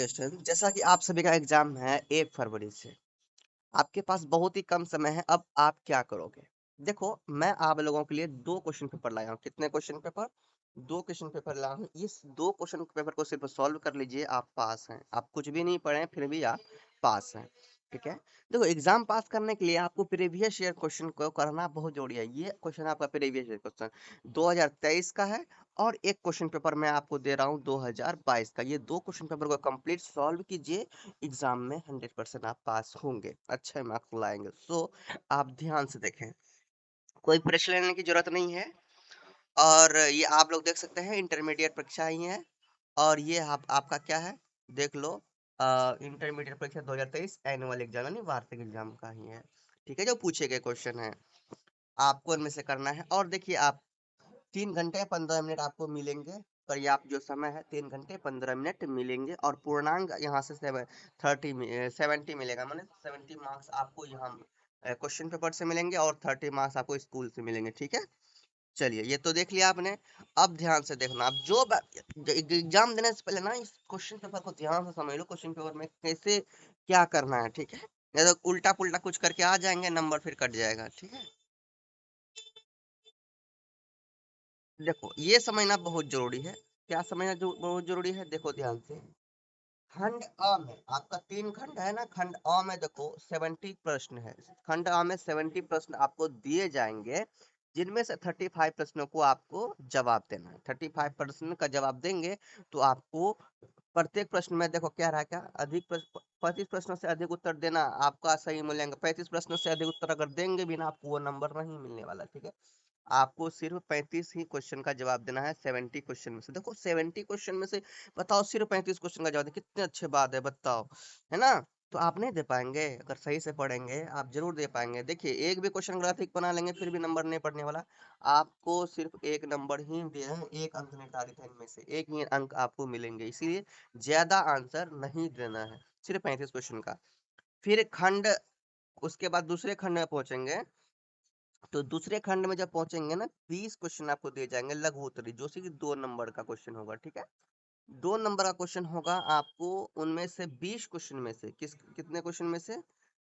Dear student, जैसा कि आप सभी का एग्जाम है 1 फरवरी से। आपके पास बहुत ही कम समय है। अब आप क्या करोगे? देखो, मैं आप लोगों के लिए 2 क्वेश्चन पेपर लाया हूँ। कितने क्वेश्चन पेपर? 2 क्वेश्चन पेपर लाया हूँ। इस 2 क्वेश्चन पेपर को सिर्फ सॉल्व कर लीजिए, आप पास हैं। आप कुछ भी नहीं पढ़े हैं, फिर भी आप पास हैं। ठीक है। देखो, एग्जाम पास करने के लिए आपको प्रीवियस ईयर क्वेश्चन को करना बहुत जरूरी है। ये क्वेश्चन आपका प्रीवियस ईयर क्वेश्चन 2023 का है, और एक क्वेश्चन पेपर मैं आपको दे रहा हूँ 2022 का। ये 2 क्वेश्चन पेपर को कंप्लीट सॉल्व कीजिए, एग्जाम में 100% आप पास होंगे, अच्छे मार्क्स लाएंगे। आप ध्यान से देखें, कोई परीक्षा लेने की जरूरत नहीं है। और ये आप लोग देख सकते हैं, इंटरमीडिएट परीक्षा ही है। और ये आपका क्या है, देख लो, इंटरमीडिएट परीक्षा 2023 एनुअल एग्जाम यानी वार्षिक एग्जाम का ही है। ठीक है, जो पूछे गए क्वेश्चन है आपको उनमें से करना है। और देखिए, आप 3 घंटे 15 मिनट आपको मिलेंगे। पर्याप्त जो समय है 3 घंटे 15 मिनट मिलेंगे, और पूर्णांक यहाँ से 70 मिलेगा। माने 70 मार्क्स आपको यहाँ क्वेश्चन पेपर से मिलेंगे, और 30 मार्क्स आपको स्कूल से मिलेंगे। ठीक है, चलिए, ये तो देख लिया आपने। अब ध्यान से देखना, आप जो एग्जाम देने से पहले ना इस क्वेश्चन पेपर को ध्यान से समझ लो, क्वेश्चन पेपर में कैसे क्या करना है। ठीक है, नहीं तो उल्टा पुल्टा कुछ करके आ जाएंगे, नंबर फिर कट जाएगा। ठीक है, देखो, ये समझना बहुत जरूरी है। क्या समझना जो बहुत जरूरी है, देखो ध्यान से। खंड अ में आपका 3 खंड है ना, खंड अ में देखो 70 प्रश्न है। खंड अ में 70 प्रश्न आपको दिए जाएंगे, जिनमें से 35 प्रश्नों को आपको जवाब देना है। 35 प्रश्न का जवाब देंगे तो आपको प्रत्येक प्रश्न में देखो क्या रहा, क्या अधिक 35 प्रश्नों से अधिक उत्तर देना आपका सही मूल्यांकन। 35 प्रश्नों से अधिक उत्तर अगर देंगे भी ना, आपको वो नंबर नहीं मिलने वाला। ठीक है, आपको सिर्फ 35 ही क्वेश्चन का जवाब देना है 70 क्वेश्चन में से। देखो, 70 क्वेश्चन में से बताओ सिर्फ 35 क्वेश्चन का जवाब दें, कितनी अच्छी बात है, बताओ, है ना? तो आप नहीं दे पाएंगे, अगर सही से पढ़ेंगे आप जरूर दे पाएंगे। देखिए, एक भी क्वेश्चन अगर अधिक बना लेंगे फिर भी नंबर नहीं पड़ने वाला। आपको सिर्फ एक नंबर ही दिया है, एक अंक निर्धारित है, इनमें से एक ही अंक आपको मिलेंगे, इसीलिए ज्यादा आंसर नहीं देना है, सिर्फ 35 क्वेश्चन का। फिर खंड, उसके बाद दूसरे खंड में पहुंचेंगे। तो दूसरे खंड में जब पहुंचेंगे ना, 20 क्वेश्चन आपको दिए जाएंगे लघु उत्तरी, जो कि 2 नंबर का क्वेश्चन होगा। ठीक है, 2 नंबर का क्वेश्चन होगा आपको। उनमें से 20 क्वेश्चन में से कितने क्वेश्चन में से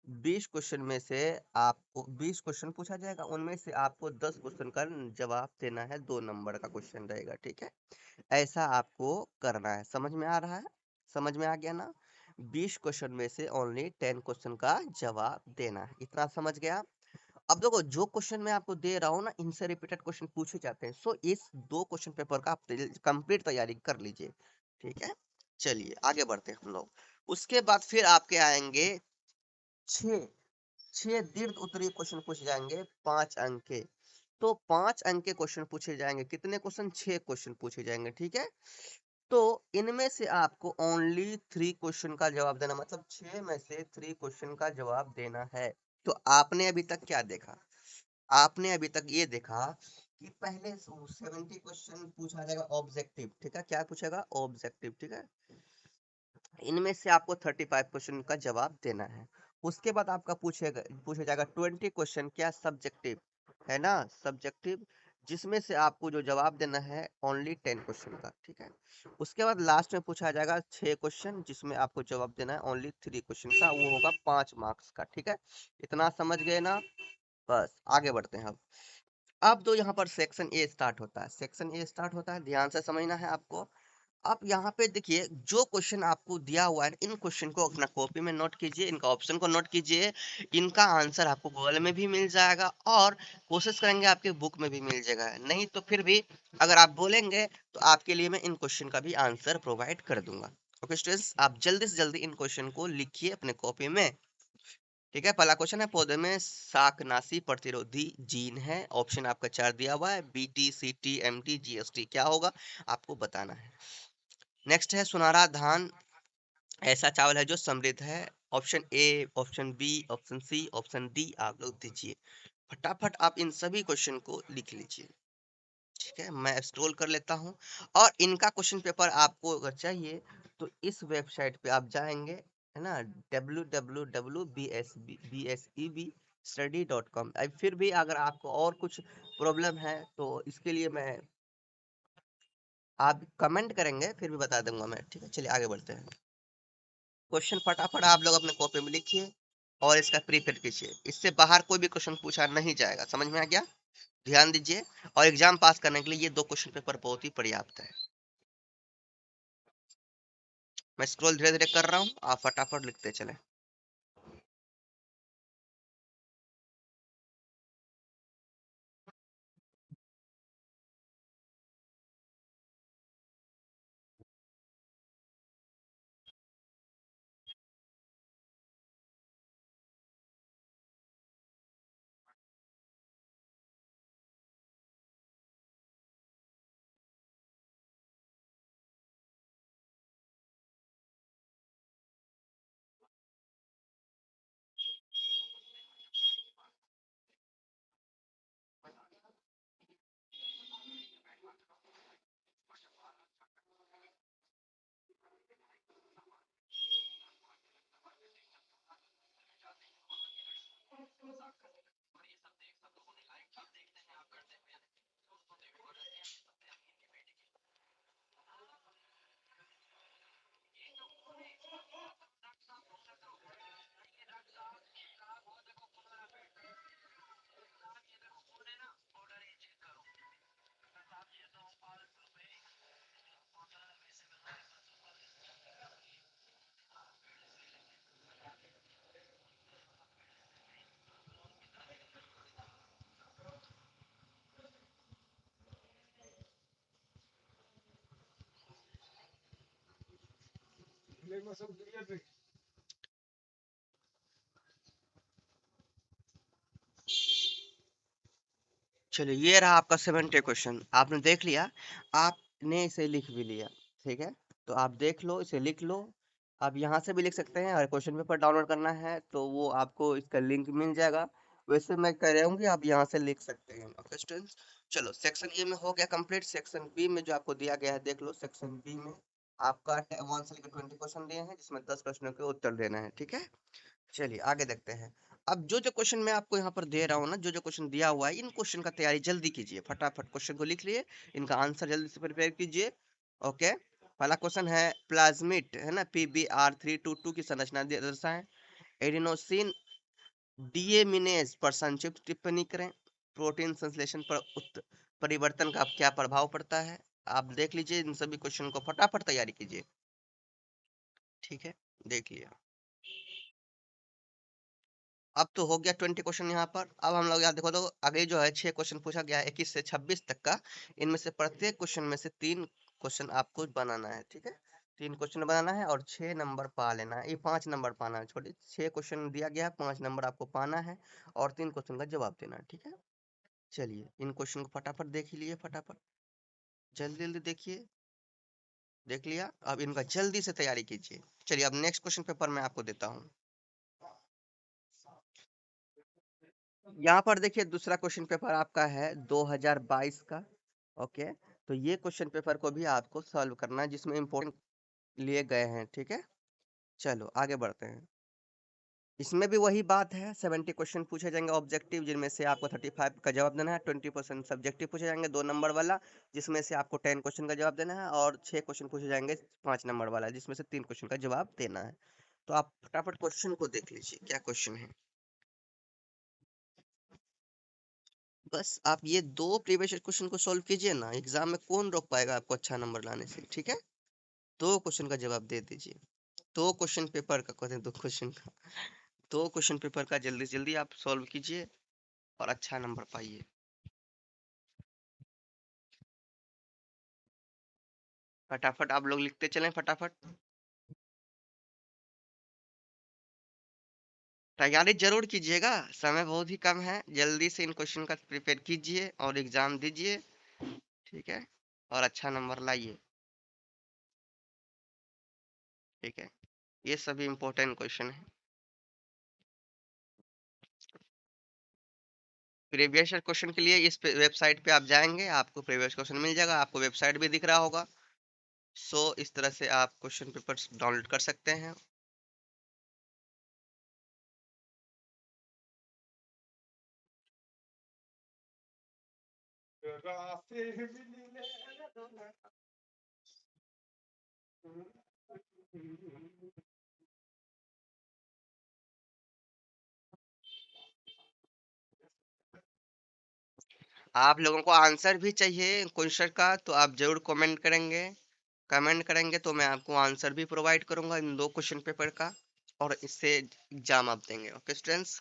20 क्वेश्चन में से आपको 20 क्वेश्चन पूछा जाएगा, उनमें से आपको 10 क्वेश्चन का जवाब देना है। 2 नंबर का क्वेश्चन रहेगा। ठीक है, ऐसा आपको करना है। समझ में आ रहा है? समझ में आ गया ना? 20 क्वेश्चन में से ओनली 10 क्वेश्चन का जवाब देना है, इतना समझ गया? अब देखो, जो क्वेश्चन मैं आपको दे रहा हूँ ना, इनसे रिपीटेड क्वेश्चन पूछे जाते हैं। इस 2 क्वेश्चन पेपर का आप कंप्लीट तैयारी कर लीजिए। ठीक है, चलिए आगे बढ़ते हैं हम लोग। उसके बाद फिर आपके आएंगे छह छह दीर्घ उत्तरीय क्वेश्चन पूछे जाएंगे, 5 अंक के। तो 5 अंक के क्वेश्चन पूछे जाएंगे। कितने क्वेश्चन? 6 क्वेश्चन पूछे जाएंगे। ठीक है, तो इनमें से आपको ओनली 3 क्वेश्चन का जवाब देना, मतलब 6 में से 3 क्वेश्चन का जवाब देना है। तो आपने अभी तक क्या देखा? आपने अभी तक ये देखा कि पहले 70 क्वेश्चन पूछा जाएगा ऑब्जेक्टिव। ठीक है, क्या पूछेगा? ऑब्जेक्टिव। ठीक है, इनमें से आपको 35 क्वेश्चन का जवाब देना है। उसके बाद आपका पूछा जाएगा 20 क्वेश्चन, क्या? सब्जेक्टिव, है ना, सब्जेक्टिव, जिसमें से आपको जो जवाब देना है ओनली 10 क्वेश्चन का। ठीक है, उसके बाद लास्ट में पूछा जाएगा 6 क्वेश्चन, जिसमें आपको जवाब देना है ओनली 3 क्वेश्चन का, वो होगा 5 मार्क्स का। ठीक है, इतना समझ गए ना? बस आगे बढ़ते हैं। अब तो यहाँ पर सेक्शन ए स्टार्ट होता है। सेक्शन ए स्टार्ट होता है, ध्यान से समझना है आपको। अब यहाँ पे देखिए, जो क्वेश्चन आपको दिया हुआ है, इन क्वेश्चन को अपना कॉपी में नोट कीजिए, इनका ऑप्शन को नोट कीजिए। इनका आंसर आपको गूगल में भी मिल जाएगा, और कोशिश करेंगे आपके बुक में भी मिल जाएगा। नहीं तो फिर भी अगर आप बोलेंगे तो आपके लिए मैं इन क्वेश्चन का भी आंसर प्रोवाइड कर दूंगा। ओके स्टूडेंट्स, आप जल्दी से जल्दी इन क्वेश्चन को लिखिए अपने कॉपी में। ठीक है, पहला क्वेश्चन है, पौधे में शाकनाशी प्रतिरोधी जीन है। ऑप्शन आपका 4 दिया हुआ है, BT, CT, MT, GST, क्या होगा आपको बताना है। नेक्स्ट है, सुनहरा धान ऐसा चावल है जो समृद्ध है। Option A, option B, option C, option D, आप लोग दीजिए। फटाफट आप इन सभी क्वेश्चन को लिख लीजिए। ठीक है, मैं स्क्रॉल कर लेता हूँ। और इनका क्वेश्चन पेपर आपको अगर चाहिए तो इस वेबसाइट पे आप जाएंगे, है ना, www.bsebstudy.com। फिर भी अगर आपको और कुछ प्रॉब्लम है तो इसके लिए मैं, आप कमेंट करेंगे फिर भी बता दूंगा मैं। ठीक है, चलिए आगे बढ़ते हैं। क्वेश्चन फटाफट आप लोग अपने कॉपी में लिखिए और इसका प्रिपेयर कीजिए। इससे बाहर कोई भी क्वेश्चन पूछा नहीं जाएगा, समझ में आ गया? ध्यान दीजिए, और एग्जाम पास करने के लिए ये 2 क्वेश्चन पेपर बहुत ही पर्याप्त है। मैं स्क्रॉल धीरे-धीरे कर रहा हूँ, आप फटाफट लिखते चलें। चलिए, ये रहा आपका 70 क्वेश्चन, आपने देख लिया, आपने इसे लिख भी लिया, ठीक है? तो आप देख लो, इसे लिख लो, आप यहाँ से भी लिख सकते हैं, और क्वेश्चन पेपर डाउनलोड करना है तो वो आपको इसका लिंक मिल जाएगा। वैसे मैं कह रहा हूँ कि आप यहाँ से लिख सकते हैं। ओके स्टूडेंट्स, चलो सेक्शन ए में हो गया कंप्लीट। सेक्शन बी में जो आपको दिया गया है देख लो। सेक्शन बी में आपका 1 से लेकर 20 क्वेश्चन दिए हैं, जिसमें 10 क्वेश्चनों के उत्तर देना है, ठीक है? चलिए आगे देखते हैं। अब जो जो क्वेश्चन मैं आपको यहाँ पर दे रहा हूँ ना, जो जो क्वेश्चन दिया हुआ है, इन क्वेश्चन का तैयारी जल्दी कीजिए, फटाफट क्वेश्चन को लिख लिए, इनका आंसर जल्दी से प्रिपेयर कीजिए। ओके, पहला क्वेश्चन है प्लाज्मिड, है ना, PBr322 की संरचना दर्शाएं। एडिनोसिन डीएमिनेज पर संक्षिप्त टिप्पणी करें। प्रोटीन संश्लेषण पर परिवर्तन का क्या प्रभाव पड़ता है? आप देख लीजिए, इन सभी क्वेश्चन को फटाफट तैयारी कीजिए, ठीक है? देखिए, अब तो हो गया 20 क्वेश्चन यहाँ पर। अब हम लोग यहाँ देखो तो आगे जो है 6 क्वेश्चन पूछा गया है 21 से 26 तक का। इनमें से प्रत्येक क्वेश्चन में से 3 क्वेश्चन आपको बनाना है, ठीक है? 3 क्वेश्चन बनाना है और 6 नंबर पा लेना है, ये 5 नंबर पाना है, छोटी 6 क्वेश्चन दिया गया है, 5 नंबर आपको पाना है और 3 क्वेश्चन का जवाब देना है, ठीक है? चलिए इन क्वेश्चन को फटाफट देख ही लिए, फटाफट जल्दी जल्दी देखिए। देख लिया, अब इनका जल्दी से तैयारी कीजिए। चलिए अब नेक्स्ट क्वेश्चन पेपर मैं आपको देता हूँ। यहाँ पर देखिए दूसरा क्वेश्चन पेपर आपका है 2022 का। ओके, तो ये क्वेश्चन पेपर को भी आपको सॉल्व करना है, जिसमें इम्पोर्टेंट लिए गए हैं, ठीक है? चलो आगे बढ़ते हैं। इसमें भी वही बात है, 70 क्वेश्चन पूछे जाएंगे ऑब्जेक्टिव, जिनमें से आपको 35 का जवाब देना है। 20% सब्जेक्टिव पूछे जाएंगे 2 नंबर वाला, जिसमें से आपको 10 क्वेश्चन का जवाब देना है, और 6 क्वेश्चन पूछे जाएंगे 5 नंबर वाला, जिसमें से 3 क्वेश्चन का जवाब देना है। तो आप फटाफट क्वेश्चन को देख लीजिए, क्या क्वेश्चन है। बस आप ये 2 प्रीवियस क्वेश्चन को सॉल्व कीजिए ना, एग्जाम में कौन रोक पाएगा आपको अच्छा नंबर लाने से, ठीक है? 2 क्वेश्चन का जवाब दे दीजिए। 2 क्वेश्चन पेपर का, कहते हैं 2 क्वेश्चन का, 2 क्वेश्चन पेपर का जल्दी जल्दी आप सॉल्व कीजिए और अच्छा नंबर पाइए। फटाफट आप लोग लिखते चलें, फटाफट तैयारी जरूर कीजिएगा, समय बहुत ही कम है। जल्दी से इन क्वेश्चन का प्रिपेयर कीजिए और एग्जाम दीजिए, ठीक है? और अच्छा नंबर लाइए, ठीक है? ये सभी इंपॉर्टेंट क्वेश्चन है। प्रीवियस क्वेश्चन के लिए इस वेबसाइट पे आप जाएंगे, आपको प्रीवियस क्वेश्चन मिल जाएगा, आपको वेबसाइट भी दिख रहा होगा। सो इस तरह से आप क्वेश्चन पेपर्स डाउनलोड कर सकते हैं। आप लोगों को आंसर भी चाहिए क्वेश्चन का, तो आप जरूर कमेंट करेंगे तो मैं आपको आंसर भी प्रोवाइड करूंगा इन 2 क्वेश्चन पेपर का, और इससे एग्जाम आप देंगे। ओके स्टूडेंट्स,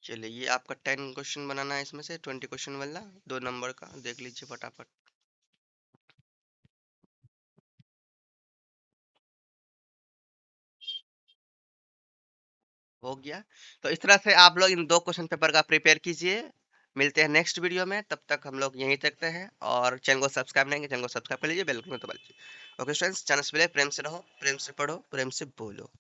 चलिए ये आपका 10 क्वेश्चन बनाना है, इसमें से 20 क्वेश्चन वाला 2 नंबर का देख लीजिए फटाफट। हो गया। तो इस तरह से आप लोग इन 2 क्वेश्चन पेपर का प्रिपेयर कीजिए। मिलते हैं नेक्स्ट वीडियो में, तब तक हम लोग यहीं तकते हैं, और चैनल को सब्सक्राइब नहीं किया चैनल को सब्सक्राइब कर लीजिए, बेल आइकन को दबा लीजिए। ओके स्टूडेंट्स, चैनल से पहले प्रेम से रहो, प्रेम से पढ़ो, प्रेम से बोलो।